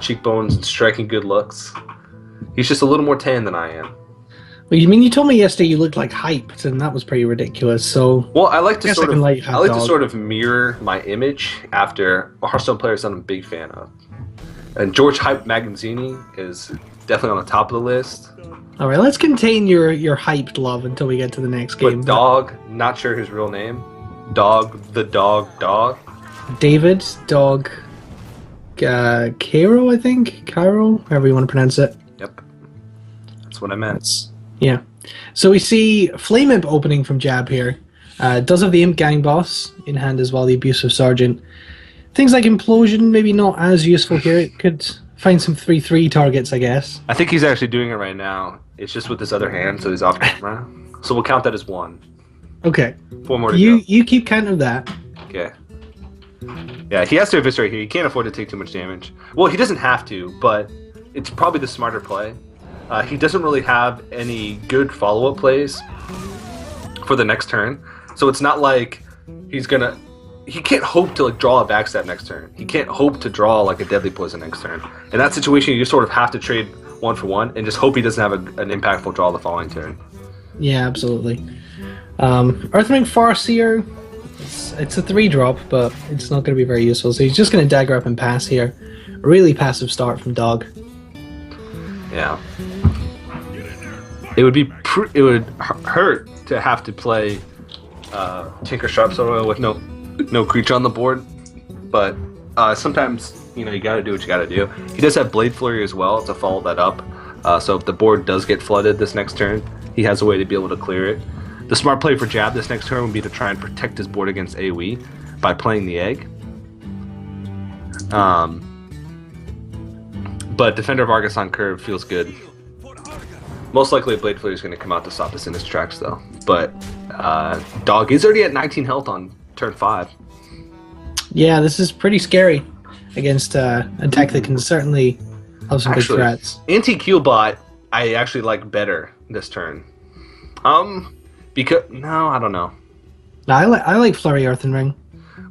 cheekbones and striking good looks. He's just a little more tan than I am. Well, you told me yesterday you looked like Hyped, and that was pretty ridiculous. So, well, I like to to sort of mirror my image after a Hearthstone player I'm a big fan of. And George Hype Magazzini is definitely on the top of the list. All right, let's contain your hyped love until we get to the next game. But Dog, not sure his real name. Dog. David Dog. Cairo, I think. Cairo, however you want to pronounce it. Yep, that's what I meant. Yeah. So we see Flame Imp opening from Jab here. Does have the Imp Gang Boss in hand as well, the Abusive Sergeant. Things like Implosion, maybe not as useful here. It could find some 3/3 targets, I guess. I think he's actually doing it right now. It's just with his other hand, so he's off camera. So we'll count that as 1. Okay. 4 more to go. You keep count of that. Okay. Yeah, he has to eviscerate here. He can't afford to take too much damage. Well, he doesn't have to, but it's probably the smarter play. He doesn't really have any good follow-up plays for the next turn, so it's not like he can't hope to draw a backstab next turn. He can't hope to draw like a Deadly Poison next turn. In that situation, you just sort of have to trade 1 for 1 and just hope he doesn't have an impactful draw the following turn. Yeah, absolutely. Earthring Farseer, it's a 3-drop, but it's not going to be very useful, so he's just going to dagger up and pass here. A really passive start from Dog. Yeah. It would hurt to have to play Tinker Sharpshooter with no creature on the board, but sometimes you gotta do what you gotta do. He does have Blade Flurry as well to follow that up, so if the board does get flooded this next turn, he has a way to be able to clear it. The smart play for Jab this next turn would be to try and protect his board against AoE by playing the egg. But Defender of Argus on curve feels good. Most likely a Blade Flurry is going to come out to stop this in his tracks though. But Dog is already at 19 health on turn 5. Yeah, this is pretty scary against a deck that can certainly have some big threats. Anti-Q-Bot I actually like better this turn. I don't know. I like Flurry Earthen Ring.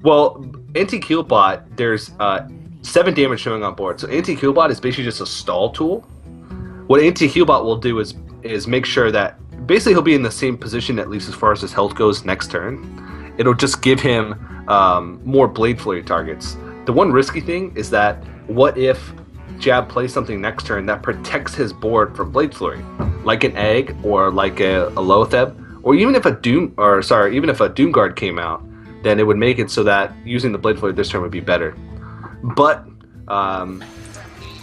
Well, Anti-Q-Bot, there's 7 damage showing on board. So Anti-Q-Bot is basically just a stall tool. What Anti-Q-Bot will do is make sure that basically he'll be in the same position, at least as far as his health goes, next turn. It'll just give him more Blade Flurry targets. The one risky thing is that what if Jab plays something next turn that protects his board from Blade Flurry, like an Egg or like a Loatheb, or even if a Doomguard came out, then it would make it so that using the Blade Flurry this turn would be better. But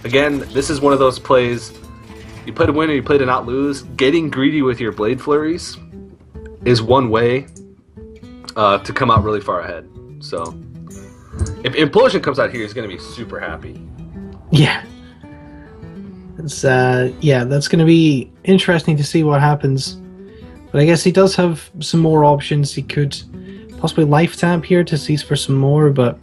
again, this is one of those plays. You play to win or you play to not lose. Getting greedy with your Blade Flurries is one way to come out really far ahead. So if Implosion comes out here, he's going to be super happy. Yeah. It's that's going to be interesting to see what happens. But I guess he does have some more options. He could possibly life tap here to seize for some more, but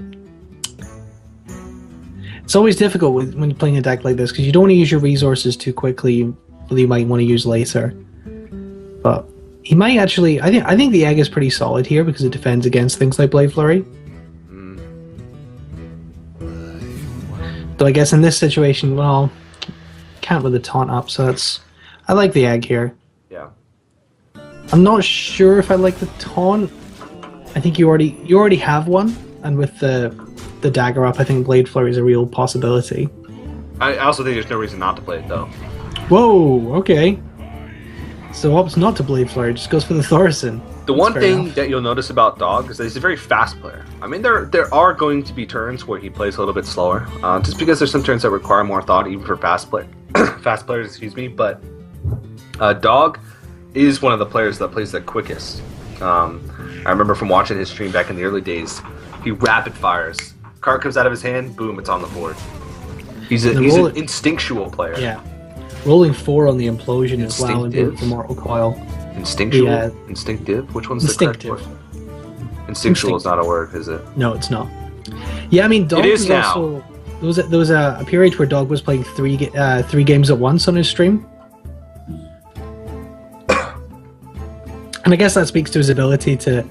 it's always difficult when you're playing a deck like this because you don't want to use your resources too quickly that you might want to use later. But he might actually. I think the egg is pretty solid here because it defends against things like Blade Flurry. But I guess in this situation, well, can't with the taunt up, so I like the egg here. Yeah. I'm not sure if I like the taunt. I think you already have one, and with the dagger up, I think Blade Flurry is a real possibility. I also think there's no reason not to play it though. Whoa, okay. So opts not to Blade Flurry, just goes for the Thaurissan. The one thing that you'll notice about Dog is that he's a very fast player. I mean, there are going to be turns where he plays a little bit slower, just because there's some turns that require more thought, even for fast players, excuse me. But Dog is one of the players that plays the quickest. I remember from watching his stream back in the early days, he rapid fires. Card comes out of his hand, boom, it's on the board. He's an instinctual player. Yeah. Rolling 4 on the Implosion as well and the Mortal Coil. Instinctual? Yeah. Instinctive? Which one's the correct word? Instinctual is not a word, is it? No, it's not. Yeah, I mean, Dog it is now. Also, there was a period where Dog was playing three games at once on his stream. And I guess that speaks to his ability to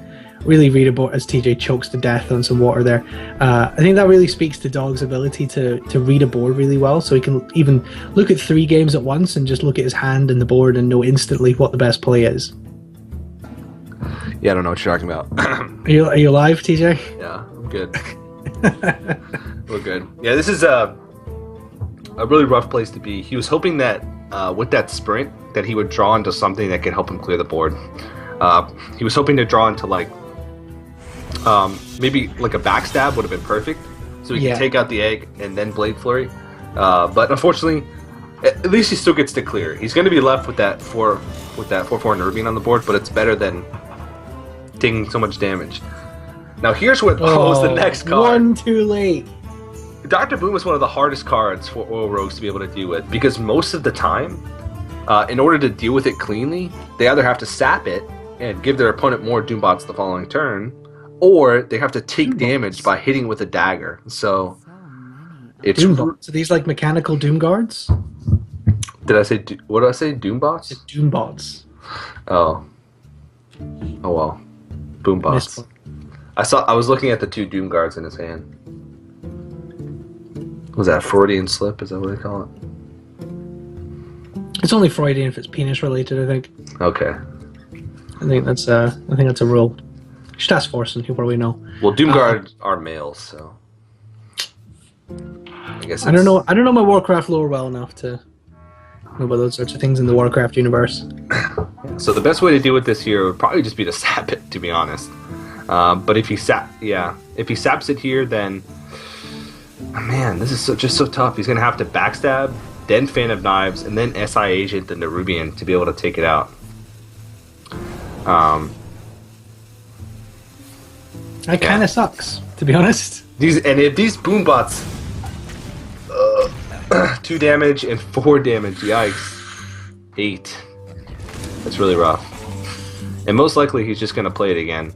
really read a board as TJ chokes to death on some water there. I think that really speaks to Dog's ability to read a board really well, so he can even look at 3 games at once and just look at his hand and the board and know instantly what the best play is. Yeah, I don't know what you're talking about. Are you alive, TJ? Yeah, I'm good. We're good. Yeah, this is a really rough place to be. He was hoping that with that sprint that he would draw into something that could help him clear the board. He was hoping to draw into like maybe like a backstab would have been perfect, so he could take out the egg and then Blade Flurry. But unfortunately, at least he still gets to clear. He's going to be left with that 4/4 Nervian on the board, but it's better than taking so much damage. Now here's what was the next card. One too late. Dr. Boom is one of the hardest cards for Oil Rogues to be able to deal with, because most of the time, in order to deal with it cleanly, they either have to sap it and give their opponent more Doombots the following turn, or they have to take damage by hitting with a dagger. So it's Doombots. Are these like mechanical Doom Guards? Did I say what did I say? Doombots? Doombots. Oh well. Boombots. I was looking at the 2 Doom Guards in his hand. Was that Freudian slip? Is that what they call it? It's only Freudian if it's penis related, I think. Okay. I think that's a rule. You should ask Forsen, he'll probably know. Well, Doomguard are males, so I guess I don't know my Warcraft lore well enough to know about those sorts of things in the Warcraft universe. So the best way to deal with this here would probably just be to sap it, to be honest. But if he saps it here, then man, this is just so tough. He's gonna have to backstab, then Fan of Knives, and then SI Agent the Nerubian to be able to take it out. That kind of sucks, to be honest. If these Boombots, 2 damage and 4 damage, yikes, 8. That's really rough. And most likely he's just gonna play it again.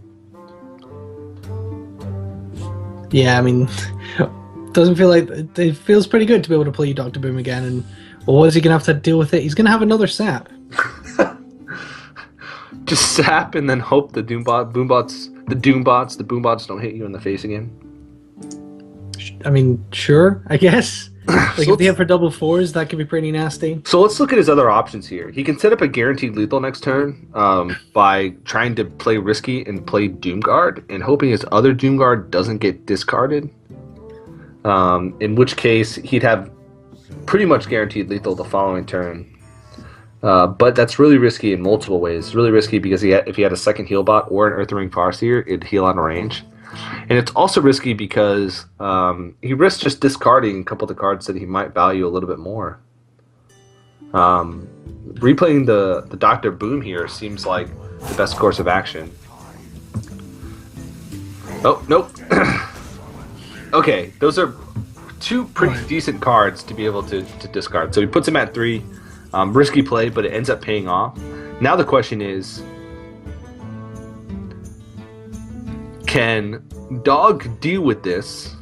Yeah, I mean, doesn't feel like it feels pretty good to be able to play Dr. Boom again. And what is he gonna have to deal with it? He's gonna have another sap. Just sap and then hope the Doombots don't hit you in the face again. I mean, sure, I guess. Like if they have for double 4s, that could be pretty nasty. So let's look at his other options here. He can set up a guaranteed lethal next turn by trying to play risky and play Doomguard and hoping his other Doomguard doesn't get discarded. In which case he'd have pretty much guaranteed lethal the following turn. But that's really risky in multiple ways. Really risky because if he had a second heal bot or an Earthring Farseer, it'd heal on range. And it's also risky because he risks just discarding a couple of the cards that he might value a little bit more. Replaying the Dr. Boom here seems like the best course of action. Oh, nope. Okay, those are 2 pretty decent cards to be able to discard. So he puts him at 3. Risky play, but it ends up paying off. Now the question is, can Dog deal with this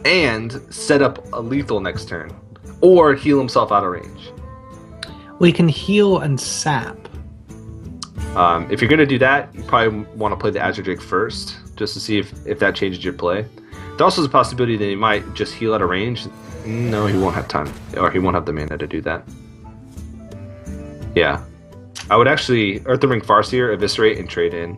and set up a lethal next turn? Or heal himself out of range? Well, he can heal and sap. If you're going to do that, you probably want to play the Azure Drake first, just to see if that changes your play. There's also a possibility that he might just heal out of range. No, he won't have time, or he won't have the mana to do that. Yeah. I would actually Earthring Farseer, Eviscerate, and trade in.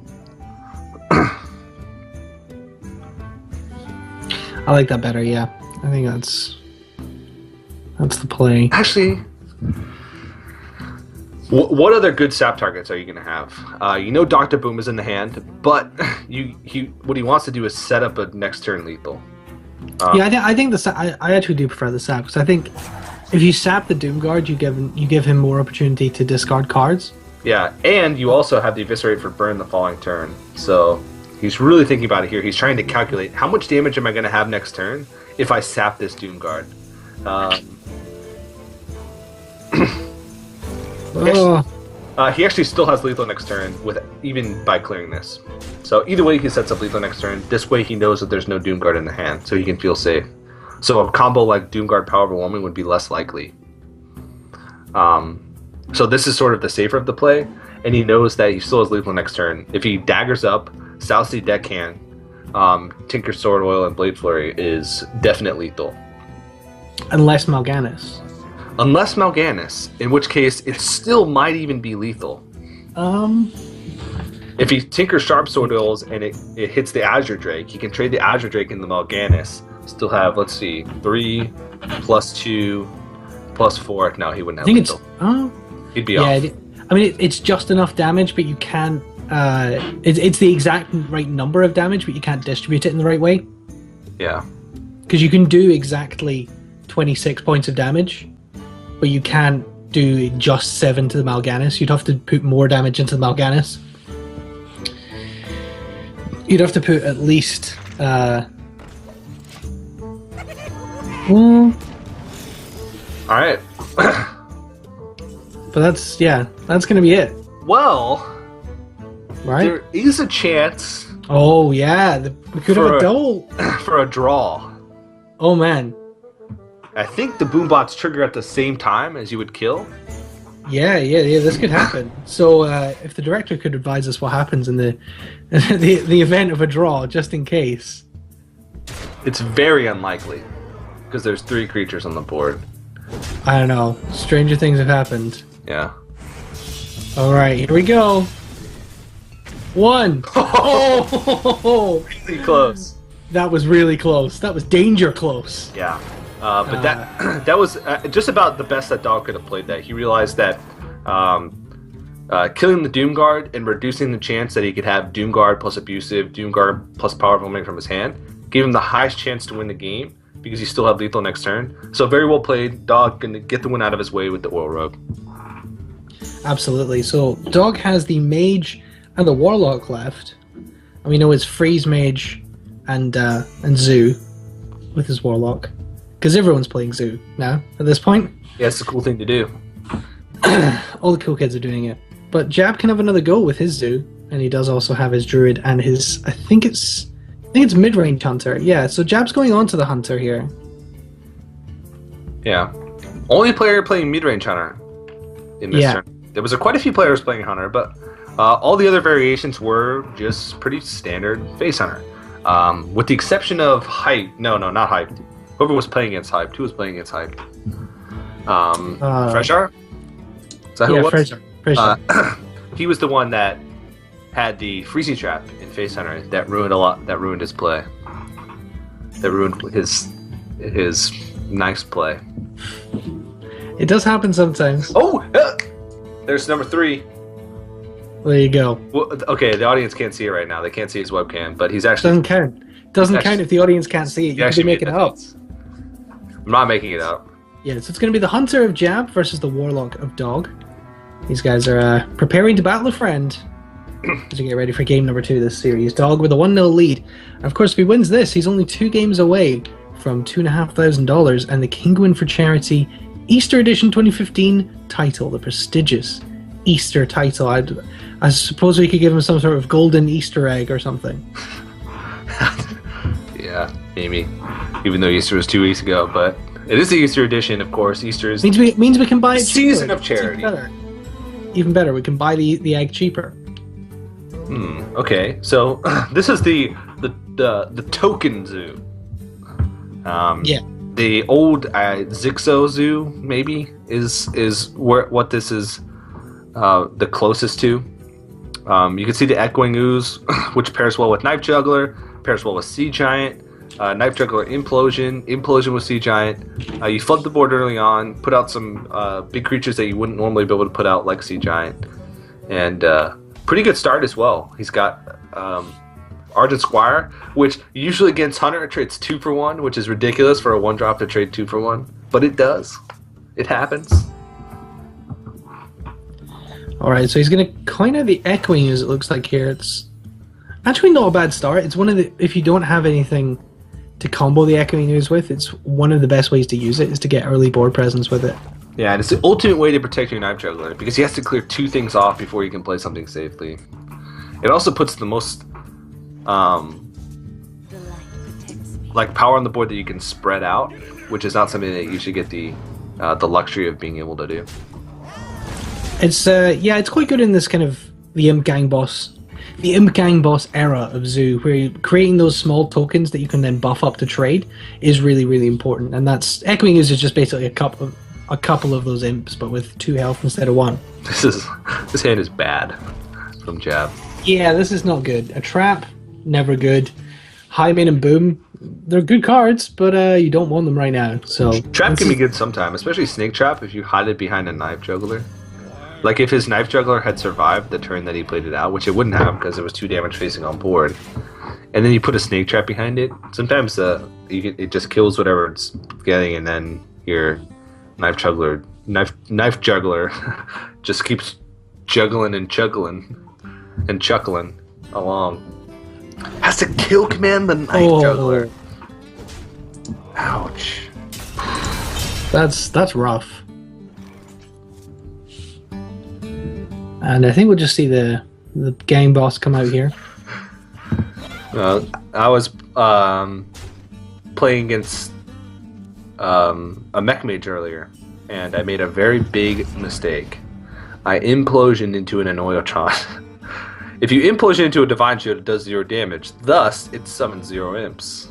I like that better, yeah. I think that's the play. Actually, what other good sap targets are you going to have? Dr. Boom is in the hand, but what he wants to do is set up a next turn lethal. I think I actually do prefer the sap, because I think if you sap the Doomguard, you give him more opportunity to discard cards. Yeah, and you also have the Eviscerate for burn the following turn. So he's really thinking about it here. He's trying to calculate how much damage am I going to have next turn if I sap this Doomguard. He actually still has lethal next turn even by clearing this. So either way he sets up lethal next turn. This way he knows that there's no Doomguard in the hand, so he can feel safe. So a combo like Doomguard Power Overwhelming would be less likely. So this is sort of the safer of the play, and he knows that he still has lethal next turn. If he daggers up, South Sea Deckhand, Tinker Sword Oil, and Blade Flurry is definite lethal. Unless Mal'Ganis. Unless Mal'Ganis, in which case it still might even be lethal. If he tinkers Sharp Sword Oils and it hits the Azure Drake, he can trade the Azure Drake into the Mal'Ganis. Still have, let's see, 3 + 2 + 4. No, he wouldn't have lethal. He'd be off. I mean, it's just enough damage, but you can't. It's the exact right number of damage, but you can't distribute it in the right way. Yeah. Because you can do exactly 26 points of damage, but you can't do just 7 to the Mal'Ganis. You'd have to put more damage into the Mal'Ganis. You'd have to put at least. Alright. But that's going to be it. Well, right? There is a chance. Oh, yeah. We could have a double. For a draw. Oh, man. I think the Boombots trigger at the same time as you would kill. Yeah, this could happen. So, if the director could advise us what happens in the event of a draw, just in case. It's very unlikely, because there's 3 creatures on the board. I don't know. Stranger things have happened. Yeah. Alright, here we go. 1! Oh! Really close. That was really close. That was danger close. Yeah. But that was just about the best that Dog could have played that. He realized that killing the Doomguard and reducing the chance that he could have Doomguard plus Abusive, Doomguard plus Powerful Mimic from his hand gave him the highest chance to win the game because he still had lethal next turn. So very well played. Dog going to get the win out of his way with the Oil Rogue. Absolutely. So Dog has the Mage and the Warlock left. And we know it's Freeze Mage and Zoo with his Warlock. Because everyone's playing Zoo now, at this point. Yeah, it's a cool thing to do. All the cool kids are doing it. But Jab can have another go with his Zoo, and he does also have his Druid and his... I think it's mid-range Hunter. Yeah, so Jab's going on to the Hunter here. Yeah. Only player playing mid-range Hunter in this turn. There was quite a few players playing Hunter, but all the other variations were just pretty standard Face Hunter. With the exception of Hype. No, not Hype. Whoever was playing against Hype. Who was playing against Hype? Freshar? Is that who it was? Freshar. He was the one that had the Freezy Trap in Face Hunter that ruined a lot. That ruined his play. That ruined his nice play. It does happen sometimes. Oh, there's number 3. There you go. Well, okay, the audience can't see it right now. They can't see his webcam, but he's actually doesn't count. Doesn't count if the audience can't see it. You can be making it up. I'm not making it up. Yeah, so it's going to be the Hunter of Jab versus the Warlock of Dog. These guys are preparing to battle a friend as we get ready for game number 2 of this series. Dog with a 1-0 lead. And of course, if he wins this, he's only 2 games away from $2,500 and the Kinguin for Charity Easter Edition 2015 title, the prestigious Easter title. I suppose we could give him some sort of golden Easter egg or something. Yeah, maybe. Even though Easter was 2 weeks ago, but it is the Easter edition, of course. Easter is means we can buy it season cheaper. of charity. Even better, we can buy the egg cheaper. Okay, so this is the token zoo. Yeah. The old Zixo Zoo maybe is what this is the closest to. You can see the Echoing Ooze, which pairs well with Knife Juggler, pairs well with Sea Giant. Knife Juggler Implosion with Sea Giant. You flood the board early on, put out some big creatures that you wouldn't normally be able to put out like Sea Giant. And pretty good start as well. He's got Argent Squire, which usually against Hunter trades 2 for 1, which is ridiculous for a 1-drop to trade 2 for 1. But it does. It happens. Alright, so he's going to coin out the Echoing Ooze, it looks like here. It's actually not a bad start. It's one of the... If you don't have anything to combo the Echoing Ooze with, it's one of the best ways to use it, is to get early board presence with it. Yeah, and it's the ultimate way to protect your Knife Juggler, because he has to clear 2 things off before you can play something safely. It also puts the most... like power on the board that you can spread out, which is not something that you should get the luxury of being able to do. It's it's quite good in this kind of the Imp Gang Boss the Imp Gang boss era of Zoo, where creating those small tokens that you can then buff up to trade is really, really important. And that's Echoing Ooze is just basically a couple of those imps, but with 2 health instead of 1. This hand is bad from Jab. Yeah, this is not good. A Trap, never good. Highmane and Boom, they're good cards, but you don't want them right now. So Trap can be good sometime, especially Snake Trap if you hide it behind a Knife Juggler. Like if his Knife Juggler had survived the turn that he played it out, which it wouldn't have because it was 2 damage facing on board, and then you put a Snake Trap behind it, sometimes it just kills whatever it's getting, and then your Knife Juggler just keeps juggling and chuggling and chuckling along. Has to kill command the Knife Juggler. Ouch. That's rough. And I think we'll just see the gang boss come out here. I was playing against a mech mage earlier, and I made a very big mistake. I implosioned into an Annoyotron. If you implosion into a Divine Shield, it does 0 damage. Thus, it summons 0 imps.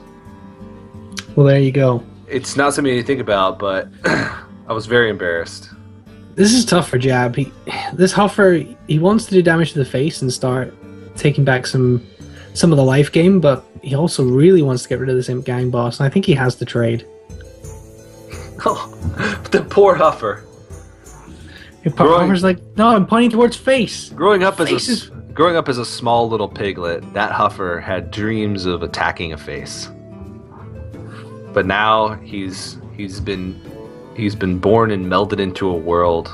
Well, there you go. It's not something you think about, but I was very embarrassed. This is tough for Jab. This Huffer, he wants to do damage to the face and start taking back some of the life gain, but he also really wants to get rid of this Imp Gang boss, and I think he has to trade. Oh, the poor Huffer. Huffer's like, no, I'm pointing towards face. Growing up as a small little piglet, that Huffer had dreams of attacking a face. But now he's been born and melded into a world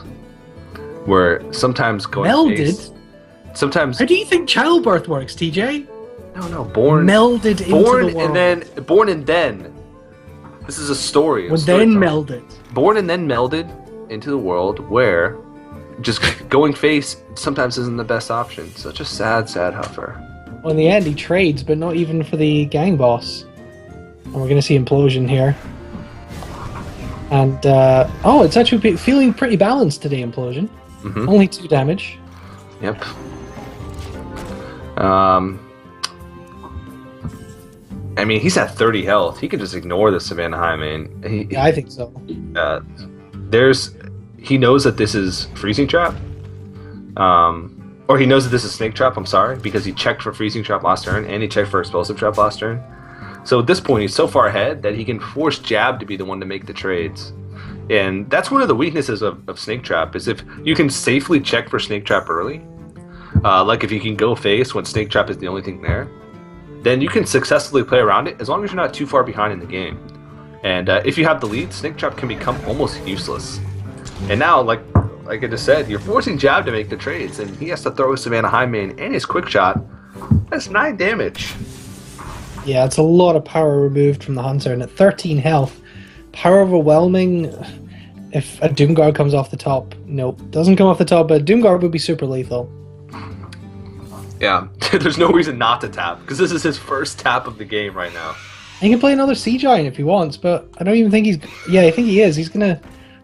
where sometimes going melded. face, sometimes. How do you think childbirth works, TJ? No, born melded into the world. Born and then. This is a story. Melded. Born and then melded into the world where just going face sometimes isn't the best option. Such a sad Huffer. Well, in the end, he trades, but not even for the gang boss. And we're going to see Implosion here. And, it's actually feeling pretty balanced today, Implosion. Mm-hmm. Only 2 damage. Yep. I mean, he's at 30 health. He can just ignore the Savannah Highmane. Yeah, I think so. He knows that this is Freezing Trap. Or he knows that this is Snake Trap, I'm sorry, because he checked for Freezing Trap last turn, and he checked for Explosive Trap last turn. So at this point, he's so far ahead that he can force Jab to be the one to make the trades. And that's one of the weaknesses of Snake Trap, is if you can safely check for Snake Trap early, like if you can go face when Snake Trap is the only thing there, then you can successfully play around it as long as you're not too far behind in the game. And if you have the lead, Snake Trap can become almost useless. And now, like I just said, you're forcing Jab to make the trades, and he has to throw Savannah Highmane and his Quick Shot. That's 9 damage. Yeah, it's a lot of power removed from the Hunter, and at 13 health, power overwhelming. If a Doomguard comes off the top, nope, doesn't come off the top, but Doomguard would be super lethal. Yeah, there's no reason not to tap, because this is his first tap of the game right now. He can play another Sea Giant if he wants, but I don't even think he's... Yeah, I think he is. He's going to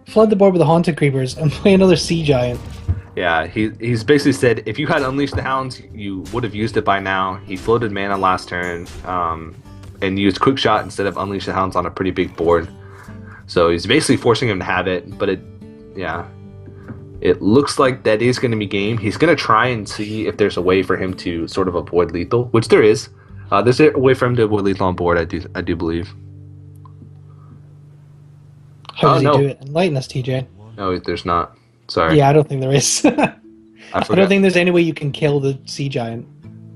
flood the board with the Haunted Creepers and play another Sea Giant. Yeah, he's basically said if you had Unleashed the Hounds, you would have used it by now. He floated mana last turn and used Quick Shot instead of Unleash the Hounds on a pretty big board. So he's basically forcing him to have it, but it looks like that is going to be game. He's going to try and see if there's a way for him to sort of avoid lethal, which there is. There's a way for him to avoid lethal on board, I do believe. How does he do it? Enlighten us, TJ. No, there's not. Sorry. Yeah, I don't think there is. I don't think there's any way you can kill the Sea Giant.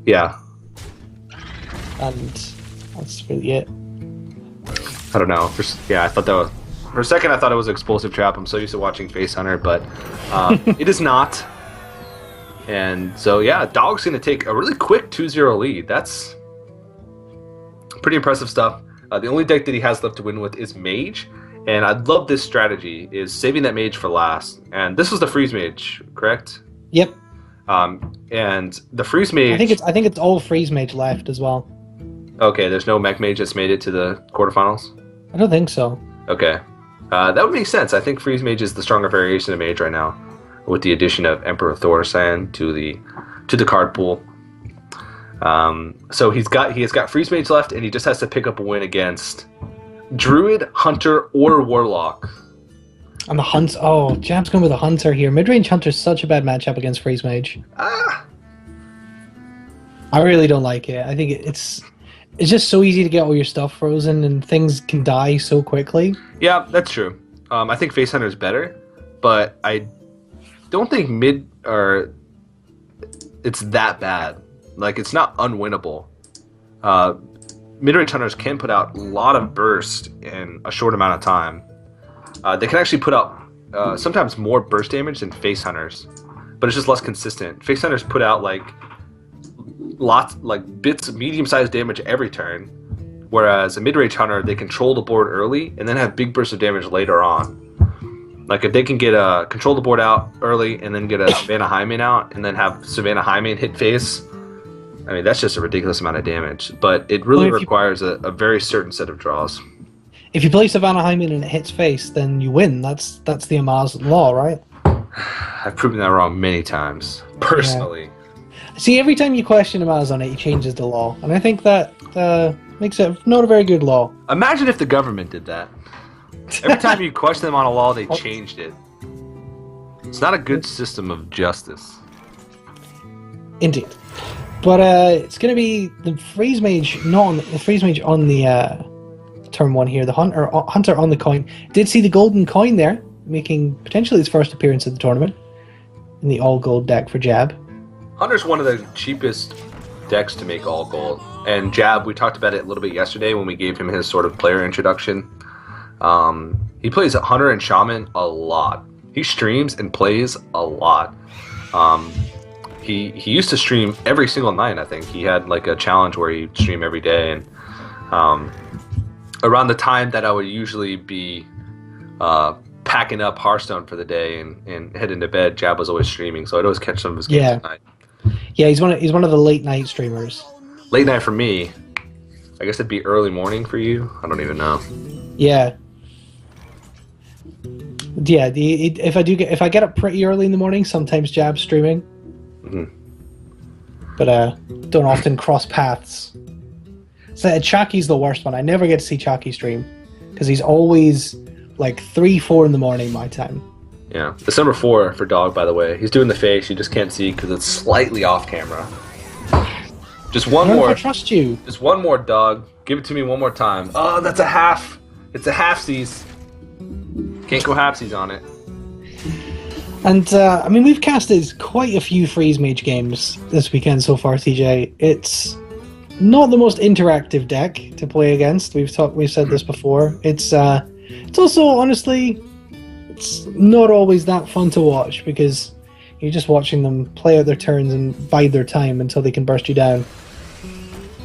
Yeah. And that's really it. I don't know. I thought that was... For a second, I thought it was Explosive Trap. I'm so used to watching Face Hunter, but it is not. And so, yeah, Dog's going to take a really quick 2-0 lead. That's pretty impressive stuff. The only deck that he has left to win with is Mage. And I love this strategy, is saving that Mage for last. And this was the Freeze Mage, correct? Yep. And the Freeze Mage... I think it's all Freeze Mage left as well. Okay, there's no Mech Mage that's made it to the quarterfinals? I don't think so. Okay. That would make sense. I think Freeze Mage is the stronger variation of Mage right now, with the addition of Emperor Thorsan to the card pool. So he has got Freeze Mage left, and he just has to pick up a win against Druid, Hunter, or Warlock. And the Hunt. Oh, Jab's going with the Hunter here. Mid-range Hunter's such a bad matchup against Freeze Mage. I really don't like it. I think it's just so easy to get all your stuff frozen, and things can die so quickly. Yeah, that's true. I think Face Hunter is better, but I don't think it's that bad. Like, it's not unwinnable. Mid-range Hunters can put out a lot of burst in a short amount of time. They can actually put out sometimes more burst damage than Face Hunters, but it's just less consistent. Face Hunters put out like bits of medium-sized damage every turn, whereas a mid-range Hunter, they control the board early and then have big bursts of damage later on. Like, if they can get control the board out early and then get a Savannah Highmane out and then have Savannah Highmane hit face, I mean, that's just a ridiculous amount of damage. But it really requires a very certain set of draws. If you play Savannah Highmane and it hits face, then you win. That's the Amaz law, right? I've proven that wrong many times, personally. Yeah. See, every time you question Amaz on it, he changes the law. And I think that makes it not a very good law. Imagine if the government did that. Every time you question them on a law, they changed it. It's not a good system of justice. Indeed. But it's going to be the Freeze Mage, on the turn one here. The Hunter on the coin. Did see the golden coin there, making potentially his first appearance at the tournament in the all gold deck for Jab. Hunter's one of the cheapest decks to make all gold. And Jab, we talked about it a little bit yesterday when we gave him his sort of player introduction. He plays Hunter and Shaman a lot. He streams and plays a lot. He used to stream every single night, I think. He had like a challenge where he'd stream every day. And around the time that I would usually be packing up Hearthstone for the day and heading to bed, Jab was always streaming. So I'd always catch some of his games at night. Yeah, he's one of the late night streamers. Late night for me. I guess it'd be early morning for you. I don't even know. Yeah. Yeah. If I get up pretty early in the morning, sometimes Jab's streaming. Mm-hmm. But don't often cross paths. So Chaki's the worst one. I never get to see Chaki stream because he's always like 3-4 in the morning my time. Yeah, it's number 4 for Dog, by the way. He's doing the face. You just can't see because it's slightly off camera. Just one more. I trust you. Just one more, Dog. Give it to me one more time. Oh, that's a half. It's a halfsies. Can't go halfsies on it. And I mean, we've casted quite a few Freeze Mage games this weekend so far, TJ. It's not the most interactive deck to play against. We've said this before. It's also, honestly, it's not always that fun to watch because you're just watching them play out their turns and bide their time until they can burst you down.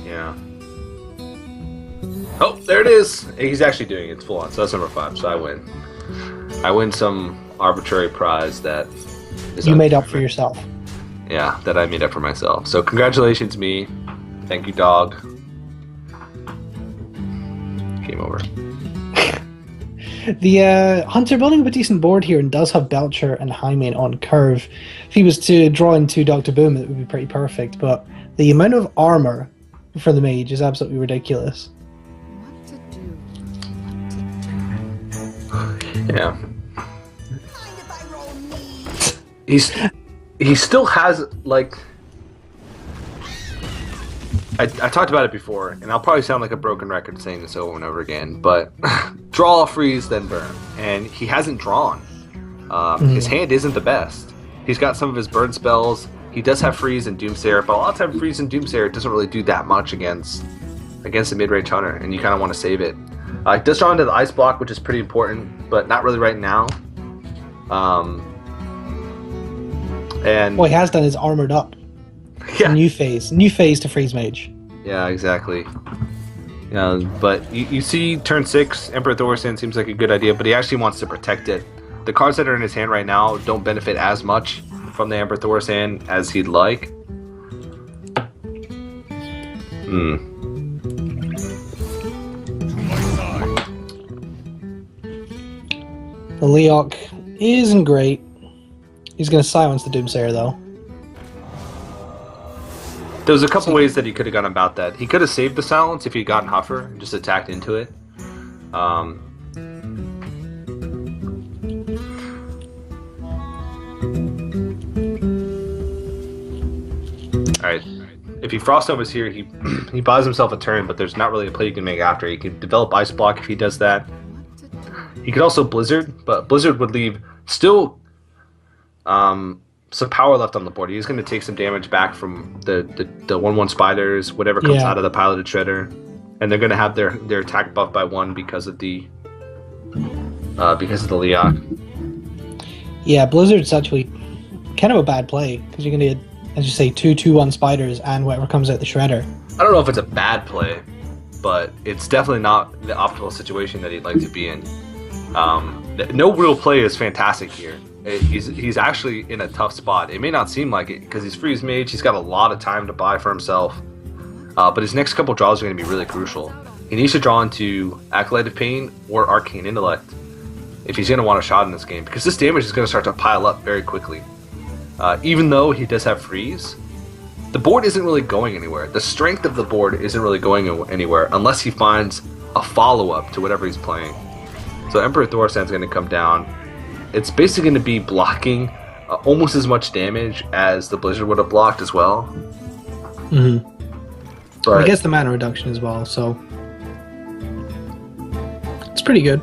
Yeah. Oh, there it is. He's actually doing it. It's full on. So that's number 5. So I win. I win some arbitrary prize that is you made up for yourself. Yeah, that I made up for myself. So congratulations, me. Thank you, Dog. Game over. The Hunter building up a decent board here and does have Belcher and Highmane on curve. If he was to draw into Dr. Boom, it would be pretty perfect, but the amount of armor for the mage is absolutely ridiculous. Yeah. He still has, like... I talked about it before, and I'll probably sound like a broken record saying this over and over again, but draw, freeze, then burn. And he hasn't drawn. His hand isn't the best. He's got some of his burn spells. He does have freeze and Doomsayer, but a lot of time freeze and Doomsayer doesn't really do that much against a mid-range hunter, and you kind of want to save it. He does draw into the ice block, which is pretty important, but not really right now. And what he has done is armored up. Yeah. New phase to Freeze Mage. Yeah, exactly. Yeah, but you see turn 6, Emperor Thaurissan seems like a good idea, but he actually wants to protect it. The cards that are in his hand right now don't benefit as much from the Emperor Thaurissan as he'd like. The Leok isn't great. He's going to silence the Doomsayer, though. There was a couple ways that he could have gone about that. He could have saved the silence if he'd gotten Huffer and just attacked into it. Alright. If he Frost Nova's here, he buys himself a turn, but there's not really a play you can make after. He can develop Ice Block if he does that. He could also Blizzard, but Blizzard would leave still some power left on the board. He's going to take some damage back from the 1/1 spiders, whatever comes out of the piloted shredder, and they're going to have their attack buffed by 1 because of the Leok. Yeah, Blizzard's actually kind of a bad play because you're going to get, as you say, 2/1 spiders and whatever comes out the shredder. I don't know if it's a bad play, but it's definitely not the optimal situation that he'd like to be in. No real play is fantastic here. He's actually in a tough spot. It may not seem like it because he's Freeze Mage. He's got a lot of time to buy for himself. But his next couple draws are going to be really crucial. He needs to draw into Acolyte of Pain or Arcane Intellect if he's going to want a shot in this game, because this damage is going to start to pile up very quickly. Even though he does have Freeze, the board isn't really going anywhere. The strength of the board isn't really going anywhere unless he finds a follow-up to whatever he's playing. So Emperor Thorstein's going to come down. It's basically going to be blocking almost as much damage as the Blizzard would have blocked as well. Mm-hmm. But I guess the mana reduction as well, so it's pretty good.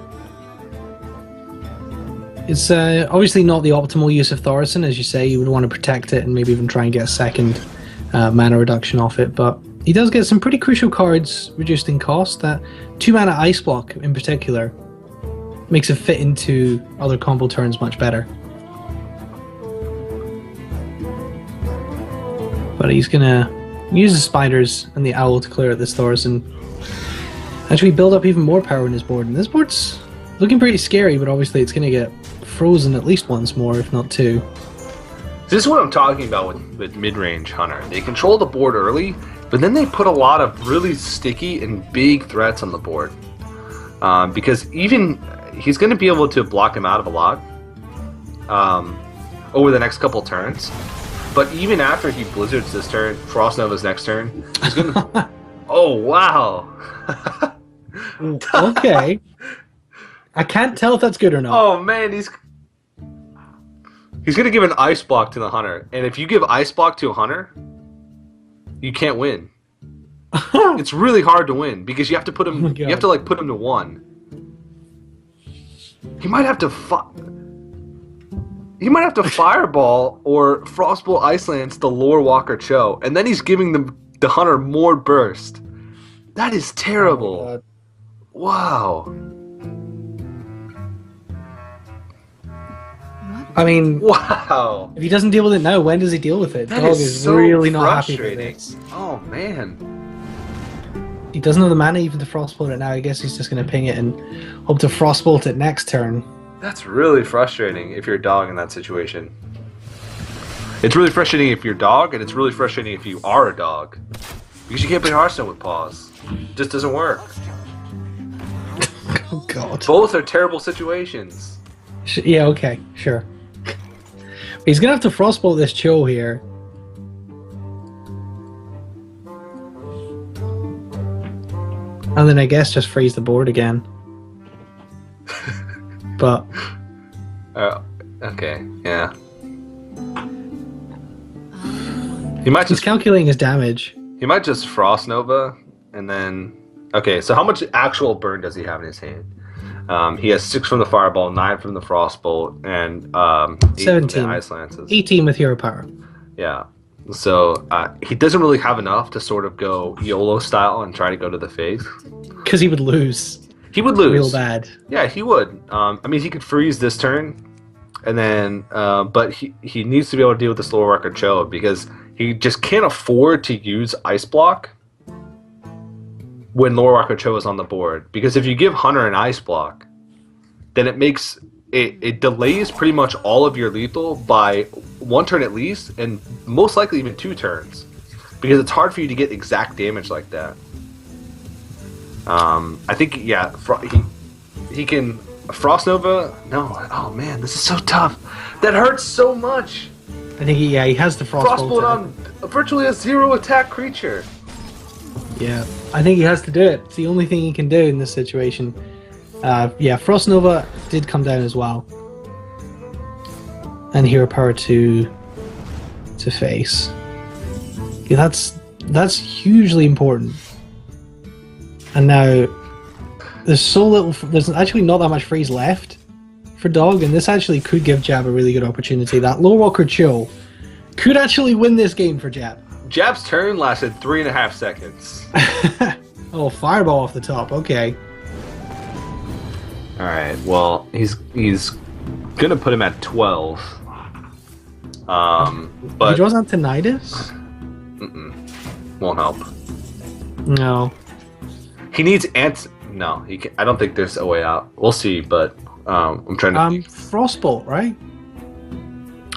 It's obviously not the optimal use of Thaurissan, as you say. You would want to protect it and maybe even try and get a second mana reduction off it, but he does get some pretty crucial cards reduced in cost. That 2 mana Ice Block in particular makes it fit into other combo turns much better. But he's gonna use the spiders and the owl to clear out this Thaurissan. Actually build up even more power in his board. And this board's looking pretty scary, but obviously it's gonna get frozen at least once more, if not 2. This is what I'm talking about with mid-range Hunter. They control the board early, but then they put a lot of really sticky and big threats on the board. Because even he's going to be able to block him out of a lot over the next couple turns. But even after he Blizzards this turn, Frost Nova's next turn, he's going to... Oh, wow! Okay. I can't tell if that's good or not. Oh, man, he's going to give an Ice Block to the Hunter. And if you give Ice Block to a Hunter, you can't win. It's really hard to win because you have to put him. You have to like put him to 1. He might have to Fireball or Frostbolt Icelance the Lore Walker Cho, and then he's giving the Hunter more burst. That is terrible. Oh, wow. I mean, wow. If he doesn't deal with it now, when does he deal with it? That Dog is so really not happy with frustrating. this. Oh man. He doesn't have the mana even to Frostbolt it now. I guess he's just going to ping it and hope to Frostbolt it next turn. That's really frustrating if you're a dog in that situation. It's really frustrating if you're a dog, and it's really frustrating if you are a dog. Because you can't play Hearthstone with paws. It just doesn't work. Oh god. Both are terrible situations. Yeah, okay, sure. He's going to have to Frostbolt this Cho here. And then I guess just freeze the board again. But... okay, yeah. He might he's just calculating his damage. He might just Frost Nova, and then... Okay, so how much actual burn does he have in his hand? He has 6 from the Fireball, 9 from the Frostbolt, and 8 17. from the Ice Lances. 18 with Hero Power. Yeah. So he doesn't really have enough to sort of go YOLO style and try to go to the face. Because he would lose. He would lose. Real bad. Yeah, he would. I mean, he could freeze this turn, and then, but he needs to be able to deal with this Lore Walker Cho because he just can't afford to use Ice Block when Lore Walker Cho is on the board. Because if you give Hunter an Ice Block, then it delays pretty much all of your lethal by 1 turn at least, and most likely even 2 turns. Because it's hard for you to get exact damage like that. I think, yeah, he can... Frost Nova? No. Oh, man, this is so tough. That hurts so much. I think he has the Frostbolt virtually a 0 attack creature. Yeah, I think he has to do it. It's the only thing he can do in this situation. Yeah, Frost Nova did come down as well. And Hero Power to face. Yeah, that's hugely important. And now there's so little. There's actually not that much freeze left for Dog, and this actually could give Jab a really good opportunity. That Low Walker Chill could actually win this game for Jab. Jab's turn lasted 3.5 seconds. Oh, Fireball off the top. Okay. All right. Well, he's gonna put him at 12. But he draws on Tinnitus. Won't help. No. He needs ants. No, he can. I don't think there's a way out. We'll see, but I'm trying to. Frostbolt, right?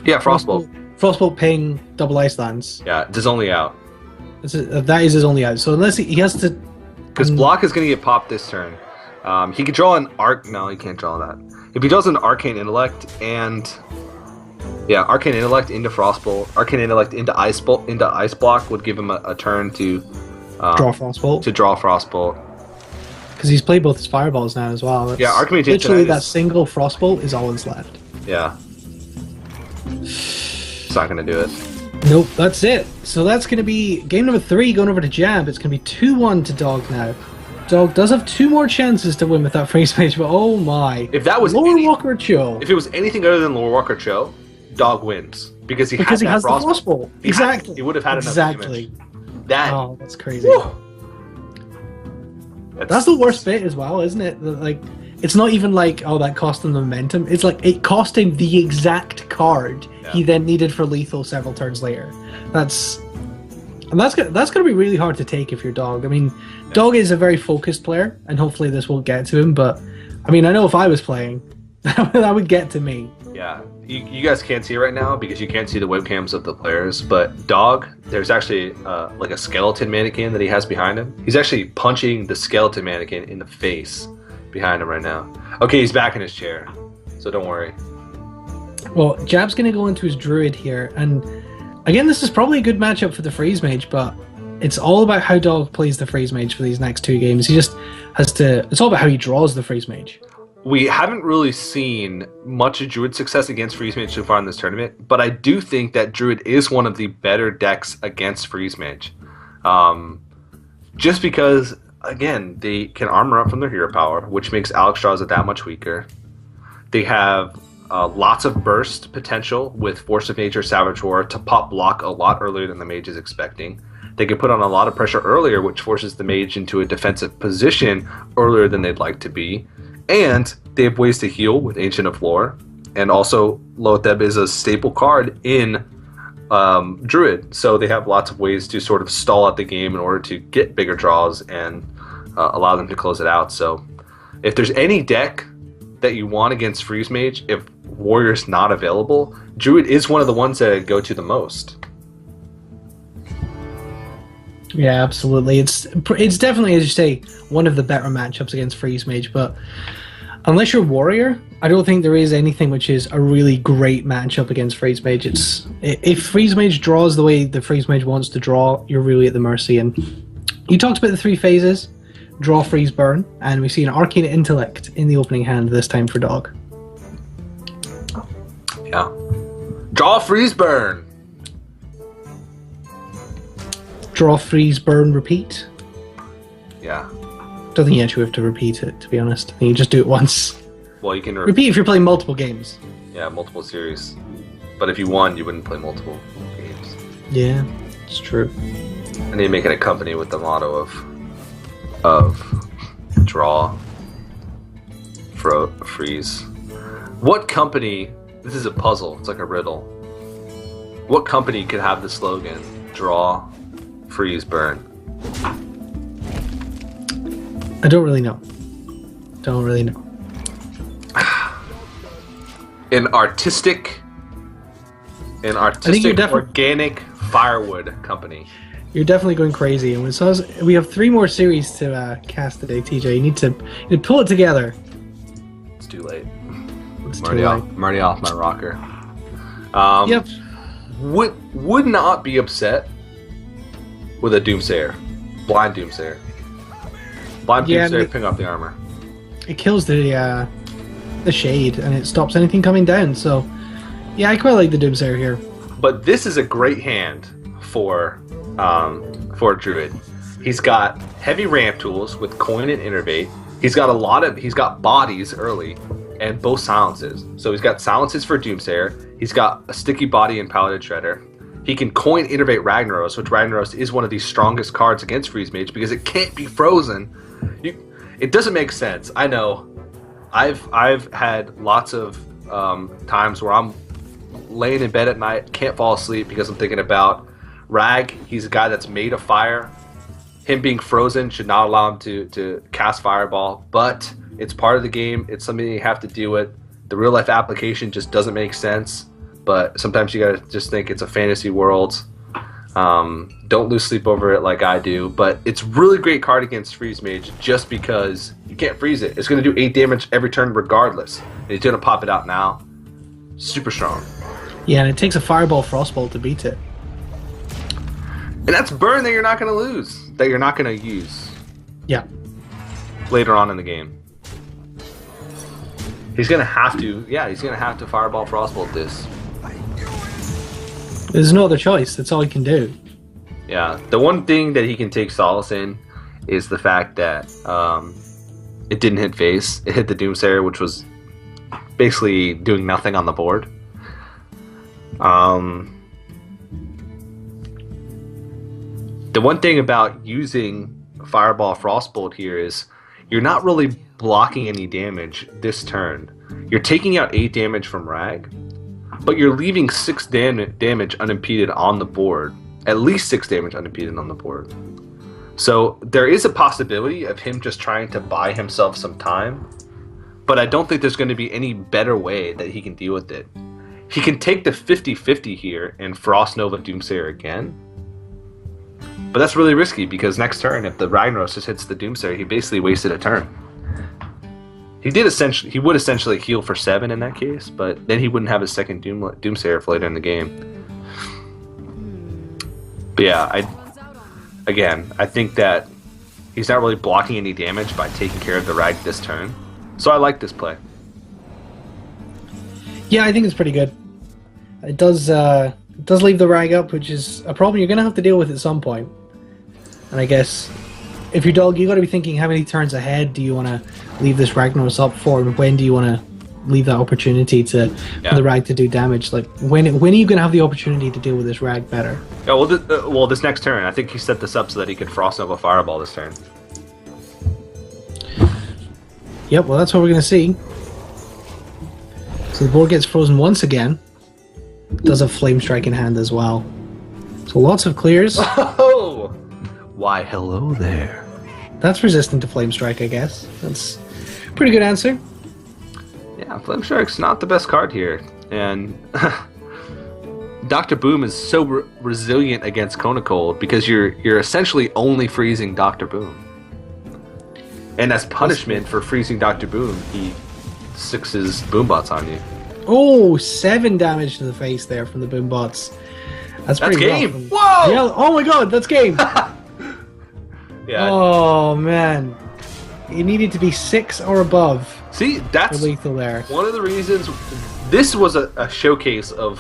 Yeah, Frostbolt. Frostbolt paying double ice lands. Yeah, it's his only out. That is his only out. So unless he has to, because block is going to get popped this turn. He could draw an arc. No, he can't draw that. If he draws an Arcane Intellect and Arcane Intellect into Frostbolt, Arcane Intellect into Ice Block would give him a turn to draw Frostbolt. Draw Frostbolt. Because he's played both his fireballs now as well. Yeah, Archmage literally that single Frostbolt is all that's left. Yeah. It's not going to do it. Nope, that's it. So that's going to be game number 3 going over to Jab. It's going to be 2-1 to Dog now. Dog does have 2 more chances to win with that Freeze Mage, but oh my. If that was Lower Walker Cho. If it was anything other than Lower Walker Cho, Dog wins. Because he has the Frostbolt. Exactly. He would have had enough damage. Oh, that's crazy. Woo! That's the worst bit as well, isn't it? Like, it's not even like, oh, that cost him the momentum. It's like, it cost him the exact card he then needed for lethal several turns later. That's gonna be really hard to take if you're Dog. I mean, Dog is a very focused player, and hopefully this will get to him, but, I mean, I know if I was playing, that would get to me. Yeah, you guys can't see it right now because you can't see the webcams of the players, but Dog, there's actually like a skeleton mannequin that he has behind him. He's actually punching the skeleton mannequin in the face behind him right now. Okay, he's back in his chair, so don't worry. Well, Jab's going to go into his Druid here, and again, this is probably a good matchup for the Freeze Mage, but it's all about how Dog plays the Freeze Mage for these next 2 games. He just has to... It's all about how he draws the Freeze Mage. We haven't really seen much of Druid success against Freeze Mage so far in this tournament, but I do think that Druid is one of the better decks against Freeze Mage. Just because, again, they can armor up from their hero power, which makes Alexstrasza that much weaker. They have lots of burst potential with Force of Nature, Savage Roar to pop block a lot earlier than the Mage is expecting. They can put on a lot of pressure earlier, which forces the Mage into a defensive position earlier than they'd like to be. And they have ways to heal with Ancient of Lore. And also, Loatheb is a staple card in Druid. So they have lots of ways to sort of stall out the game in order to get bigger draws and allow them to close it out. So if there's any deck that you want against Freeze Mage, if Warrior's not available, Druid is one of the ones that I go to the most. Yeah, absolutely. It's definitely, as you say, one of the better matchups against Freeze Mage, but unless you're Warrior, I don't think there is anything which is a really great matchup against Freeze Mage. If Freeze Mage draws the way the Freeze Mage wants to draw, you're really at the mercy. And you talked about the 3 phases: draw, freeze, burn, and we see an Arcane Intellect in the opening hand this time for Dog. Yeah. Draw, freeze, burn. Draw, freeze, burn, repeat. Yeah. Don't think you actually have to repeat it, to be honest. I think you just do it once. Well, you can repeat if you're playing multiple games. Yeah, multiple series. But if you won, you wouldn't play multiple games. Yeah, it's true. I need to make it a company with the motto of draw, freeze. What company? This is a puzzle. It's like a riddle. What company could have the slogan draw, freeze, burn? I don't really know. Don't really know. An artistic organic firewood company. You're definitely going crazy. And we have 3 more series to cast today, TJ. You need to pull it together. It's too late. It's I'm already off my rocker. Yep. Would not be upset with a Doomsayer. Blind Doomsayer. Blind Yeah, Doomsayer picking up the armor. It kills the shade and it stops anything coming down. So, yeah, I quite like the Doomsayer here. But this is a great hand for a Druid. He's got heavy ramp tools with Coin and Innervate. He's got bodies early and both silences. So he's got silences for Doomsayer. He's got a sticky body in Paladin Shredder. He can Coin Innervate Ragnaros, which Ragnaros is one of the strongest cards against Freeze Mage because it can't be frozen. It doesn't make sense. I know. I've had lots of times where I'm laying in bed at night, can't fall asleep because I'm thinking about Rag. He's a guy that's made of fire. Him being frozen should not allow him to cast Fireball, but it's part of the game. It's something you have to deal with. The real life application just doesn't make sense, but sometimes you gotta just think it's a fantasy world. Don't lose sleep over it like I do, but it's really great card against Freeze Mage just because you can't freeze it. It's going to do 8 damage every turn regardless. And he's going to pop it out now. Super strong. Yeah, and it takes a Fireball Frostbolt to beat it. And that's burn that you're not going to lose, that you're not going to use. Yeah. Later on in the game. He's going to have to Fireball Frostbolt this. There's no other choice. That's all he can do. Yeah, the one thing that he can take solace in is the fact that it didn't hit face. It hit the Doomsayer, which was basically doing nothing on the board. The one thing about using Fireball Frostbolt here is you're not really blocking any damage this turn. You're taking out 8 damage from Rag, but you're leaving 6 damage unimpeded on the board. At least 6 damage unimpeded on the board. So there is a possibility of him just trying to buy himself some time, but I don't think there's going to be any better way that he can deal with it. He can take the 50-50 here and Frost Nova Doomsayer again, but that's really risky because next turn, if the Ragnaros just hits the Doomsayer, he basically wasted a turn. He would essentially heal for 7 in that case, but then he wouldn't have his second Doomsayer for later in the game. But yeah, I think that he's not really blocking any damage by taking care of the Rag this turn. So I like this play. Yeah, I think it's pretty good. It does leave the Rag up, which is a problem you're going to have to deal with at some point. And I guess if you're Dog, you got to be thinking how many turns ahead do you want to leave this Ragnaros up for, and when do you want to leave that opportunity for the Rag to do damage? Like when are you going to have the opportunity to deal with this Rag better? Yeah, well, this next turn, I think he set this up so that he could Frost Nova Fireball this turn. Yep, well, that's what we're going to see. So the board gets frozen once again. Does a Flame Strike in hand as well. So lots of clears. Oh! Why, hello there. That's resistant to Flame Strike, I guess. That's a pretty good answer. Yeah, Flame Strike's not the best card here. And Dr. Boom is so resilient against Cold because you're essentially only freezing Dr. Boom. And as punishment for freezing Dr. Boom, he sixes Boombots on you. Oh, 7 damage to the face there from the Boombots. That's pretty game. rough. Whoa! Yeah, oh my god, that's game. Yeah. Oh man, you needed to be 6 or above. See, that's lethal there. One of the reasons this was a showcase of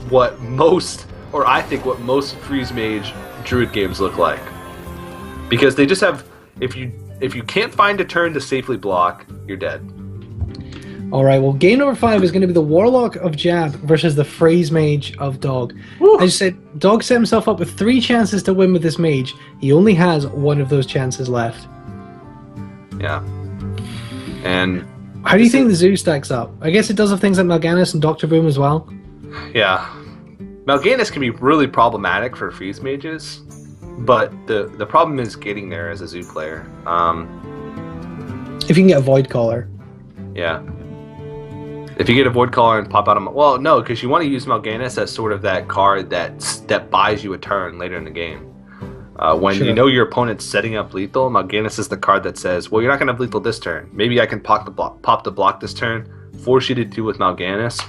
what most Freeze Mage Druid games look like, because they just have if you can't find a turn to safely block, you're dead. Alright, well, game number 5 is going to be the Warlock of Jab versus the Freeze Mage of Dog. Woo. As I said, Dog set himself up with 3 chances to win with this mage. He only has 1 of those chances left. Yeah. And how do you think the zoo stacks up? I guess it does have things like Mal'Ganis and Dr. Boom as well. Yeah. Mal'Ganis can be really problematic for Freeze Mages, but the problem is getting there as a zoo player. If you can get a Void Caller. Yeah. If you get a Void Caller and pop out a... Well, no, because you want to use Mal'Ganis as sort of that card that buys you a turn later in the game. When you know your opponent's setting up lethal, Mal'Ganis is the card that says, well, you're not going to have lethal this turn. Maybe I can pop the block this turn, force you to do with Mal'Ganis,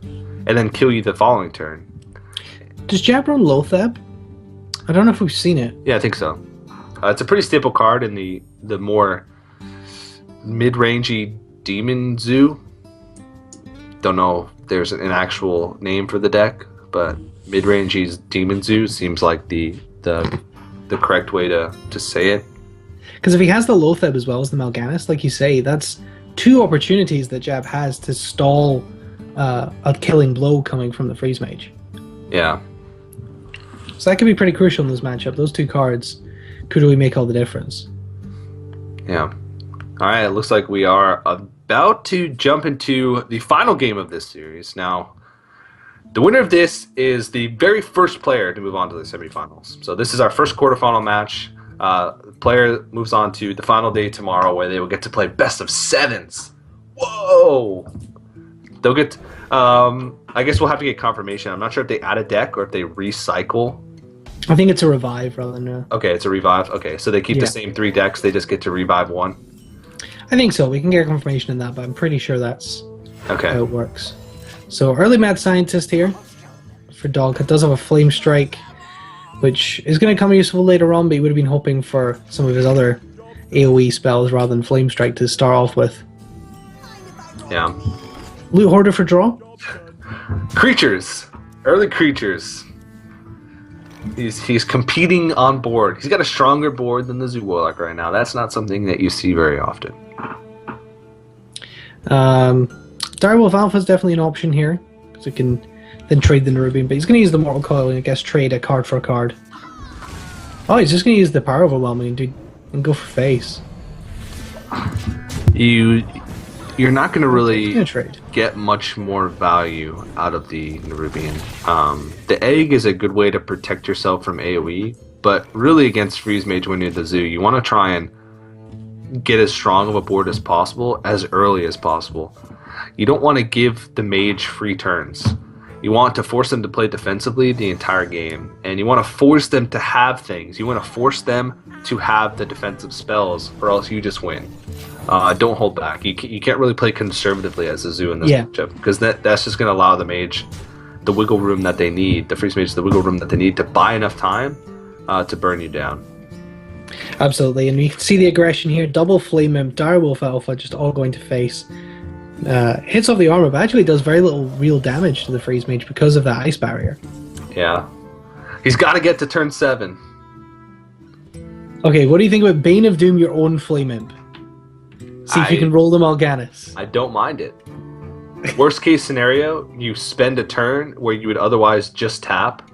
and then kill you the following turn. Does Jab run Loatheb? I don't know if we've seen it. Yeah, I think so. It's a pretty staple card in the more mid-rangey Demon Zoo. Don't know if there's an actual name for the deck, but mid-rangey Demon Zoo seems like the correct way to say it. Because if he has the Loatheb as well as the Mal'Ganis, like you say, that's two opportunities that Jab has to stall a killing blow coming from the Freeze Mage. Yeah. So that could be pretty crucial in this matchup. Those two cards could really make all the difference. Yeah. All right, it looks like we are about to jump into the final game of this series. Now, the winner of this is the very first player to move on to the semifinals. So this is our first quarterfinal match. The player moves on to the final day tomorrow, where they will get to play best of sevens. Whoa! They'll get. I guess we'll have to get confirmation. I'm not sure if they add a deck or if they recycle. I think it's a revive rather than a... Okay, it's a revive. Okay, so they keep the same 3 decks. They just get to revive 1. I think so. We can get confirmation in that, but I'm pretty sure that's how Okay. it works. So early Mad Scientist here for Dog. It does have a Flame Strike, which is going to come useful later on, but he would have been hoping for some of his other AoE spells rather than Flame Strike to start off with. Yeah. Loot Hoarder for draw. Creatures. Early creatures. He's competing on board. He's got a stronger board than the Zoo Warlock right now. That's not something that you see very often. Direwolf Alpha is definitely an option here, because it can then trade the Nerubian, but he's going to use the Mortal Coil and I guess trade a card for a card. Oh, he's just going to use the Power Overwhelming and go for face. You're not going to really Gonna trade. get much more value out of the Nerubian. The egg is a good way to protect yourself from AoE, but really against Freeze Mage when you're the Zoo, you want to try and get as strong of a board as possible as early as possible. You don't want to give the Mage free turns. You want to force them to play defensively the entire game, and you want to force them to have things. You want to force them to have the defensive spells, or else you just win. Don't hold back. You can't really play conservatively as a Zoo in this matchup, because that's just going to allow the Mage the wiggle room that they need, the Freeze Mage the wiggle room that they need to buy enough time to burn you down. Absolutely, and you can see the aggression here. Double Flame Imp, Direwolf Alpha, just all going to face. Hits off the armor, but actually does very little real damage to the Freeze Mage because of that ice barrier. Yeah. He's got to get to turn 7. Okay, what do you think about Bane of Doom, your own Flame Imp? See if you can roll the Mal'Ganis. I don't mind it. Worst case scenario, you spend a turn where you would otherwise just tap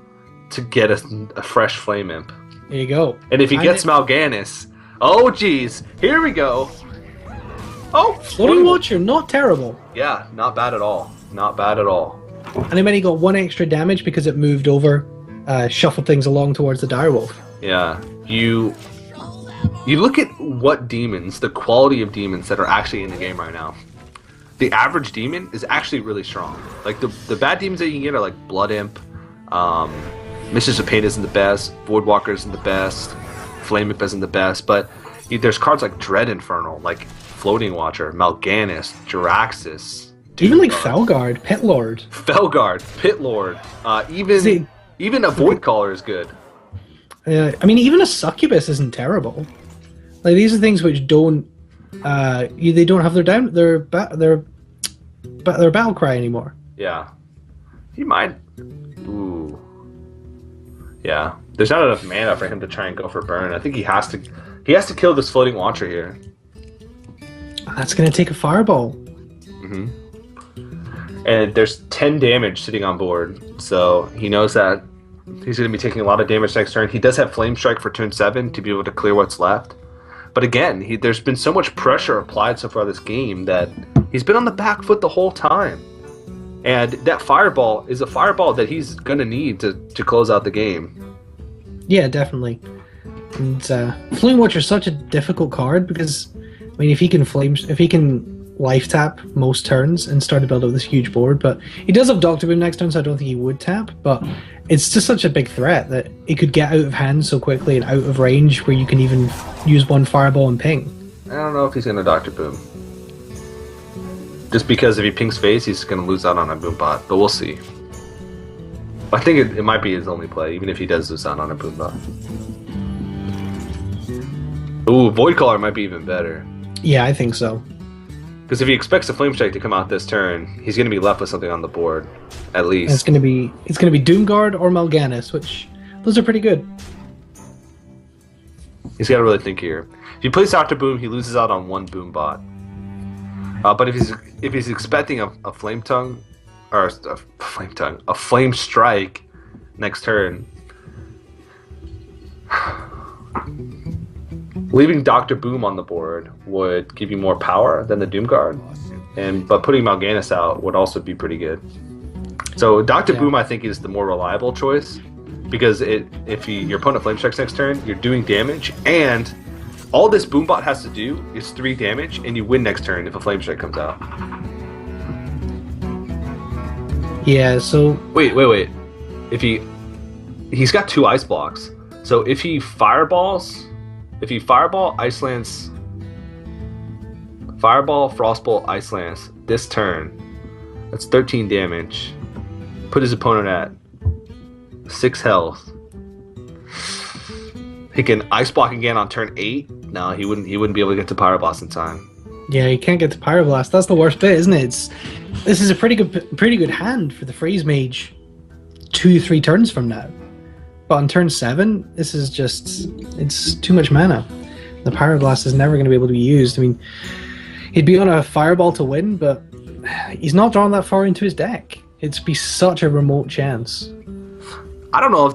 to get a fresh Flame Imp. There you go. And if he gets Mal'Ganis, oh geez, here we go. Oh, Floating Watcher, not terrible. Yeah, not bad at all. Not bad at all. And then he got 1 extra damage because it moved over, shuffled things along towards the Direwolf. Yeah, you look at what demons, the quality of demons that are actually in the game right now. The average demon is actually really strong. Like the bad demons that you can get are like Blood Imp, Mistress of Pain isn't the best, Voidwalker isn't the best, Flame Imp isn't the best, but there's cards like Dread Infernal, like Floating Watcher, Mal'Ganis, Jaraxxus. Even like Felguard, Pit Lord. Felguard, Pit Lord, even a Void Caller is good. I mean, even a Succubus isn't terrible. Like these are things which don't, they don't have their battle cry anymore. Yeah, he might. Ooh, yeah. There's not enough mana for him to try and go for burn. I think he has to. He has to kill this Floating Watcher here. That's gonna take a Fireball. Mm-hmm. And there's 10 damage sitting on board, so he knows that he's going to be taking a lot of damage next turn. He does have Flame Strike for turn 7 to be able to clear what's left. But again, there's been so much pressure applied so far this game that he's been on the back foot the whole time. And that Fireball is a Fireball that he's going to need to close out the game. Yeah, definitely. And Flame Watcher is such a difficult card because, I mean, if he can life tap most turns and start to build up this huge board, but he does have Doctor Boom next turn, so I don't think he would tap, but it's just such a big threat that it could get out of hand so quickly and out of range where you can even use one Fireball and ping. I don't know if he's going to Doctor Boom. Just because if he pings face, he's going to lose out on a Boom Bot, but we'll see. I think it might be his only play, even if he does this on a Boombot. Ooh, Void Caller might be even better. Yeah, I think so. Because if he expects a Flame Strike to come out this turn, he's going to be left with something on the board, at least. And it's gonna be Doomguard or Mal'Ganis, which those are pretty good. He's got to really think here. If he plays Dr. Boom, he loses out on one Boombot. But if he's expecting a Flame Tongue, or a Flame Strike next turn, leaving Dr. Boom on the board would give you more power than the Doomguard, but putting Mal'Ganis out would also be pretty good. So Dr. Boom, I think, is the more reliable choice, because if your opponent Flame Strikes next turn, you're doing damage, and all this Boombot has to do is 3 damage, and you win next turn if a Flame Strike comes out. Yeah, so... Wait. He's got 2 ice blocks. So if he Fireball, Ice Lance... Fireball, Frostbolt, Ice Lance this turn, that's 13 damage. Put his opponent at 6 health. He can Ice Block again on turn 8. No, he wouldn't be able to get to Pyroblast in time. Yeah, you can't get to Pyroblast. That's the worst bit, isn't it? This is a pretty good hand for the Freeze Mage 2-3 turns from now. But on turn 7, this is just... it's too much mana. The Pyroblast is never going to be able to be used. I mean, he'd be on a Fireball to win, but he's not drawn that far into his deck. It'd be such a remote chance. I don't know if...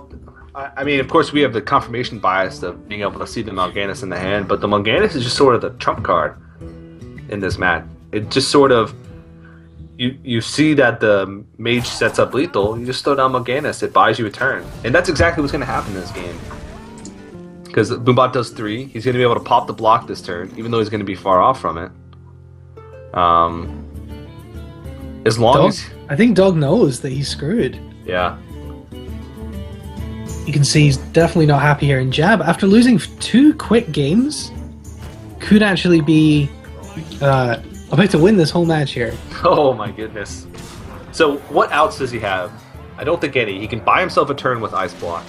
I mean, of course, we have the confirmation bias of being able to see the Mal'Ganis in the hand, but the Mal'Ganis is just sort of the trump card in this match. It just sort of... You see that the Mage sets up lethal, you just throw down Mal'Ganis, it buys you a turn. And that's exactly what's going to happen in this game. Because Boombot does 3, he's going to be able to pop the block this turn, even though he's going to be far off from it. As long as... I think Dog knows that he's screwed. Yeah. You can see he's definitely not happy here. And Jab, after losing 2 quick games, could actually be about to win this whole match here. Oh my goodness. So what outs does he have? I don't think any. He can buy himself a turn with Ice Block.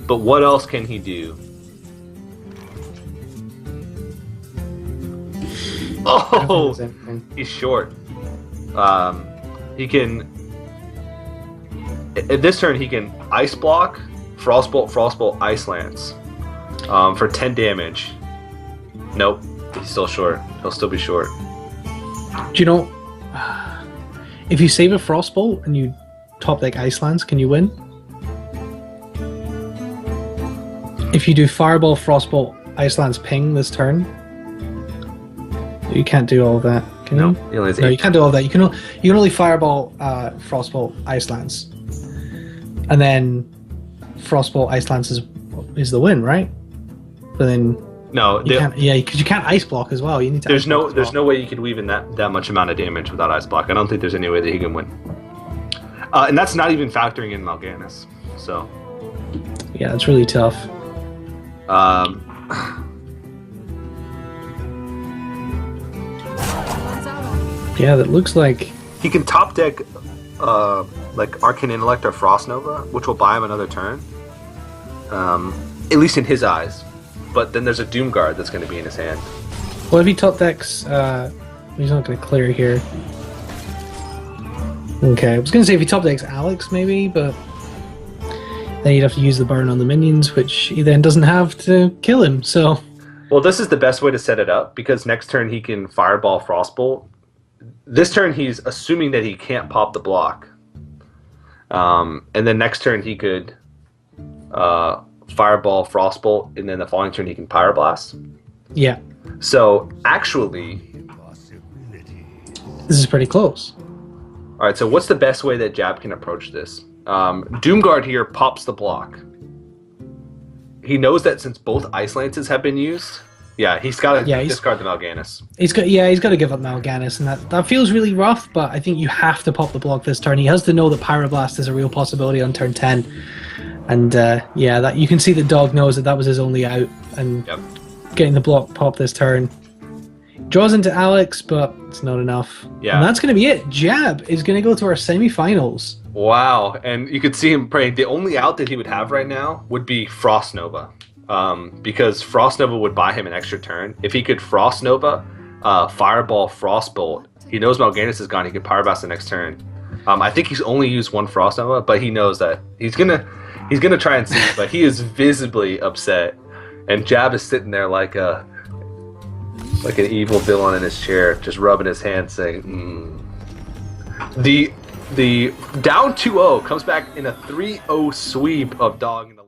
But what else can he do? Oh! He's short. He can... At this turn, he can Ice Block, Frostbolt, Ice Lance for 10 damage. Nope, he's still short. He'll still be short. Do you know, if you save a Frostbolt and you top deck Ice Lance, can you win? If you do Fireball, Frostbolt, Ice Lance, Ping this turn, you can't do all of that, can you? No, you can't do all of that. You can only Fireball, Frostbolt, Ice Lance. And then Frostbolt, Ice Lance is the win, right? But then no, because you can't Ice Block as well. You need to. There's no way you could weave in that much amount of damage without Ice Block. I don't think there's any way that he can win. And that's not even factoring in Mal'Ganis. So yeah, it's really tough. Yeah, that looks like he can top deck like Arcane Intellect or Frost Nova, which will buy him another turn. At least in his eyes. But then there's a Doomguard that's going to be in his hand. What if he top decks? He's not going to clear here. Okay, I was going to say if he top decks Alex maybe, but then you'd have to use the burn on the minions, which he then doesn't have to kill him. So, well, this is the best way to set it up, because next turn he can Fireball, Frostbolt. This turn he's assuming that he can't pop the block. And then next turn he could Fireball, Frostbolt, and then the following turn he can Pyroblast. Yeah. So, actually... this is pretty close. Alright, so what's the best way that Jab can approach this? Doomguard here pops the block. He knows that since both Ice Lances have been used... Yeah, he's got to discard the Mal'Ganis. He's got to give up Mal'Ganis, and that feels really rough, but I think you have to pop the block this turn. He has to know that Pyroblast is a real possibility on turn 10. And that you can see that Dog knows that was his only out, and getting the block pop this turn. Draws into Alex, but it's not enough. Yeah. And that's going to be it. Jab is going to go to our semi-finals Wow, and you could see him praying. The only out that he would have right now would be Frost Nova, because Frost Nova would buy him an extra turn. If he could Frost Nova, Fireball, Frostbolt, he knows Mal'Ganis is gone. He could Power Blast the next turn. I think he's only used one Frost Nova, but he knows that he's gonna try and see. But he is visibly upset, and Jab is sitting there like an evil villain in his chair, just rubbing his hands, saying, The down 2-0 comes back in a 3-0 sweep of Dog in the